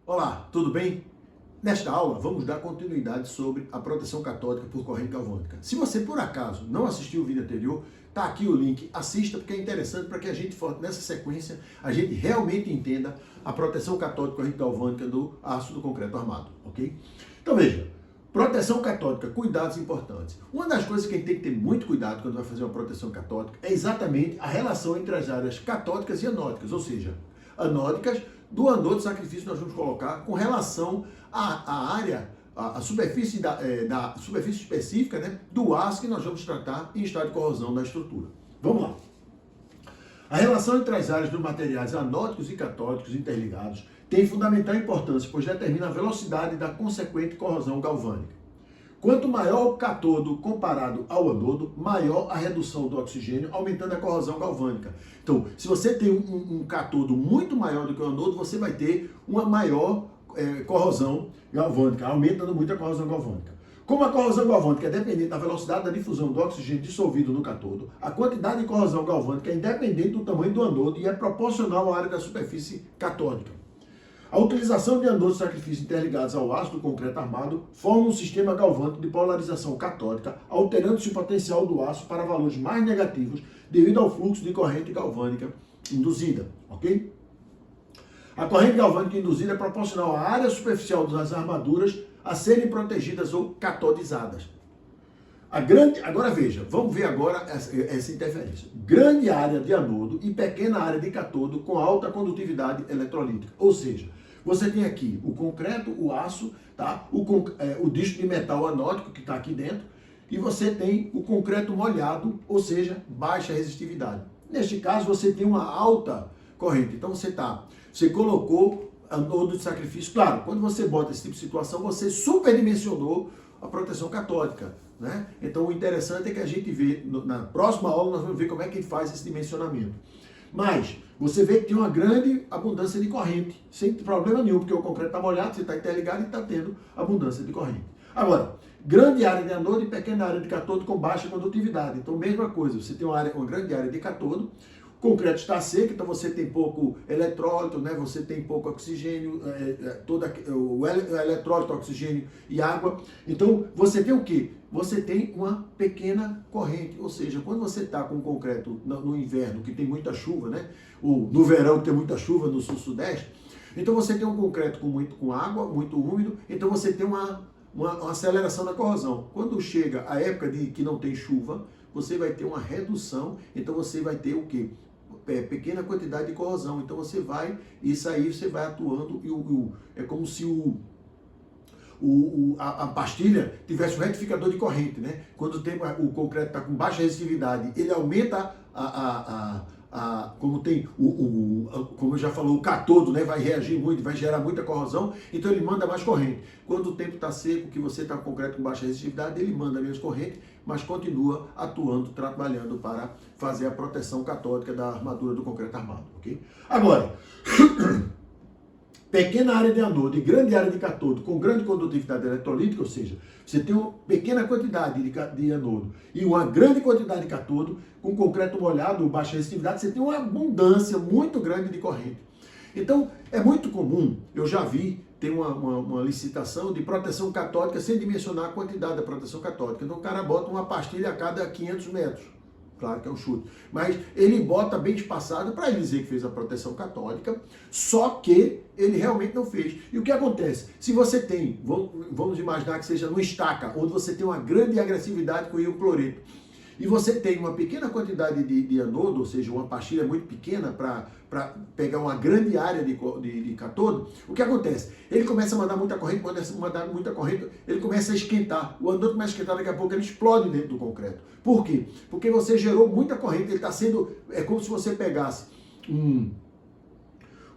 Olá, tudo bem? Nesta aula, vamos dar continuidade sobre a proteção catódica por corrente galvânica. Se você, por acaso, não assistiu o vídeo anterior, tá aqui o link, assista, porque é interessante para que a gente, nessa sequência, a gente realmente entenda a proteção catódica por corrente galvânica do aço do concreto armado, ok? Então veja, proteção catódica, cuidados importantes. Uma das coisas que a gente tem que ter muito cuidado quando vai fazer uma proteção catódica é exatamente a relação entre as áreas catódicas e anódicas, ou seja, anódicas do anodo de sacrifício nós vamos colocar com relação à área, a superfície da superfície específica, né, do aço que nós vamos tratar em estado de corrosão da estrutura. Vamos lá. A relação entre as áreas dos materiais anódicos e catódicos interligados tem fundamental importância, pois determina a velocidade da consequente corrosão galvânica. Quanto maior o cátodo comparado ao anodo, maior a redução do oxigênio, aumentando a corrosão galvânica. Então, se você tem um cátodo muito maior do que o anodo, você vai ter uma maior corrosão galvânica, aumentando muito a corrosão galvânica. Como a corrosão galvânica é dependente da velocidade da difusão do oxigênio dissolvido no cátodo, a quantidade de corrosão galvânica é independente do tamanho do anodo e é proporcional à área da superfície catódica. A utilização de anodos de sacrifício interligados ao aço do concreto armado forma um sistema galvânico de polarização catódica, alterando-se o potencial do aço para valores mais negativos devido ao fluxo de corrente galvânica induzida, ok? A corrente galvânica induzida é proporcional à área superficial das armaduras a serem protegidas ou catodizadas. Agora veja, vamos ver agora essa interferência. Grande área de anodo e pequena área de cátodo com alta condutividade eletrolítica. Ou seja, você tem aqui o concreto, o aço, tá? O disco de metal anódico que está aqui dentro, e você tem o concreto molhado, ou seja, baixa resistividade. Neste caso, você tem uma alta corrente. Então você colocou anodo de sacrifício. Claro, quando você bota esse tipo de situação, você superdimensionou a proteção catódica, né? Então o interessante é que a gente vê, na próxima aula nós vamos ver como é que ele faz esse dimensionamento. Mas você vê que tem uma grande abundância de corrente, sem problema nenhum, porque o concreto está molhado, você está interligado e está tendo abundância de corrente. Agora, grande área de anodo e pequena área de cátodo com baixa condutividade. Então, mesma coisa, você tem uma grande área de cátodo, o concreto está seco, então você tem pouco eletrólito, né? Você tem pouco oxigênio, o eletrólito, oxigênio e água. Então, você tem o quê? Você tem uma pequena corrente, ou seja, quando você está com o concreto no inverno, que tem muita chuva, né? Ou no verão, que tem muita chuva no sul-sudeste, então você tem um concreto com água, muito úmido, então você tem uma aceleração da corrosão. Quando chega a época de que não tem chuva, você vai ter uma redução, então você vai ter o quê? Pequena quantidade de corrosão. Então isso aí você vai atuando e é como se a pastilha tivesse um retificador de corrente, né? Quando o concreto está com baixa resistividade, ele aumenta como tem como já falou, o cátodo, né, vai reagir muito, vai gerar muita corrosão, então ele manda mais corrente. Quando o tempo está seco, que você está com concreto com baixa resistividade, ele manda menos corrente, mas continua atuando, trabalhando para fazer a proteção catódica da armadura do concreto armado, ok? Agora, pequena área de anodo e grande área de cátodo com grande condutividade eletrolítica, ou seja, você tem uma pequena quantidade de anodo e uma grande quantidade de cátodo, com concreto molhado, baixa resistividade, você tem uma abundância muito grande de corrente. Então, é muito comum, eu já vi, tem uma licitação de proteção catódica sem dimensionar a quantidade da proteção catódica. Então, o cara bota uma pastilha a cada 500 metros. Claro que é um chute. Mas ele bota bem espaçado para ele dizer que fez a proteção catódica, só que ele realmente não fez. E o que acontece? Se você tem, vamos imaginar que seja no estaca, onde você tem uma grande agressividade com o íon cloreto, e você tem uma pequena quantidade de anodo, ou seja, uma pastilha muito pequena para pegar uma grande área de cátodo, o que acontece? Ele começa a mandar muita corrente, ele começa a esquentar. O anodo começa a esquentar, daqui a pouco ele explode dentro do concreto. Por quê? Porque você gerou muita corrente, ele está sendo, é como se você pegasse um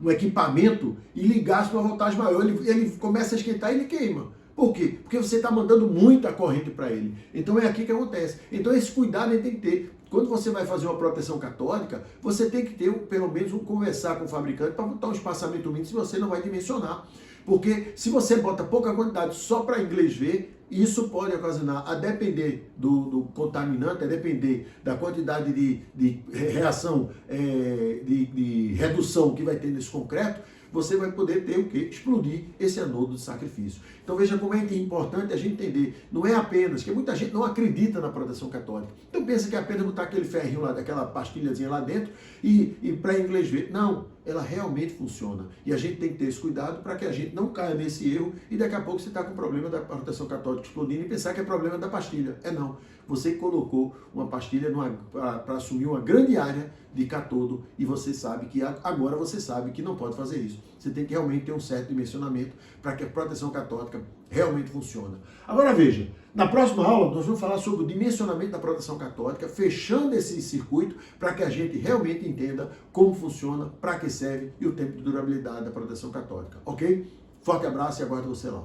equipamento e ligasse para uma voltagem maior, ele começa a esquentar e ele queima. Por quê? Porque você está mandando muita corrente para ele. Então é aqui que acontece. Então esse cuidado ele tem que ter. Quando você vai fazer uma proteção catódica, você tem que ter, pelo menos, conversar com o fabricante para botar um espaçamento mínimo, se você não vai dimensionar. Porque se você bota pouca quantidade só para inglês ver, isso pode ocasionar, a depender do contaminante, a depender da quantidade de reação, de redução que vai ter nesse concreto, você vai poder ter o quê? Explodir esse anodo de sacrifício. Então veja como é importante a gente entender, não é apenas, que muita gente não acredita na proteção católica. Então pensa que é apenas botar aquele ferrinho lá, daquela pastilhazinha lá dentro e para inglês ver. Não, ela realmente funciona. E a gente tem que ter esse cuidado para que a gente não caia nesse erro e daqui a pouco você está com o problema da proteção católica explodindo e pensar que é problema da pastilha. É não. Você colocou uma pastilha para assumir uma grande área de cátodo e você sabe que agora você sabe que não pode fazer isso. Você tem que realmente ter um certo dimensionamento para que a proteção católica realmente funcione. Agora veja, na próxima aula nós vamos falar sobre o dimensionamento da proteção católica, fechando esse circuito para que a gente realmente entenda como funciona, para que serve e o tempo de durabilidade da proteção católica, ok? Forte abraço e aguardo você lá.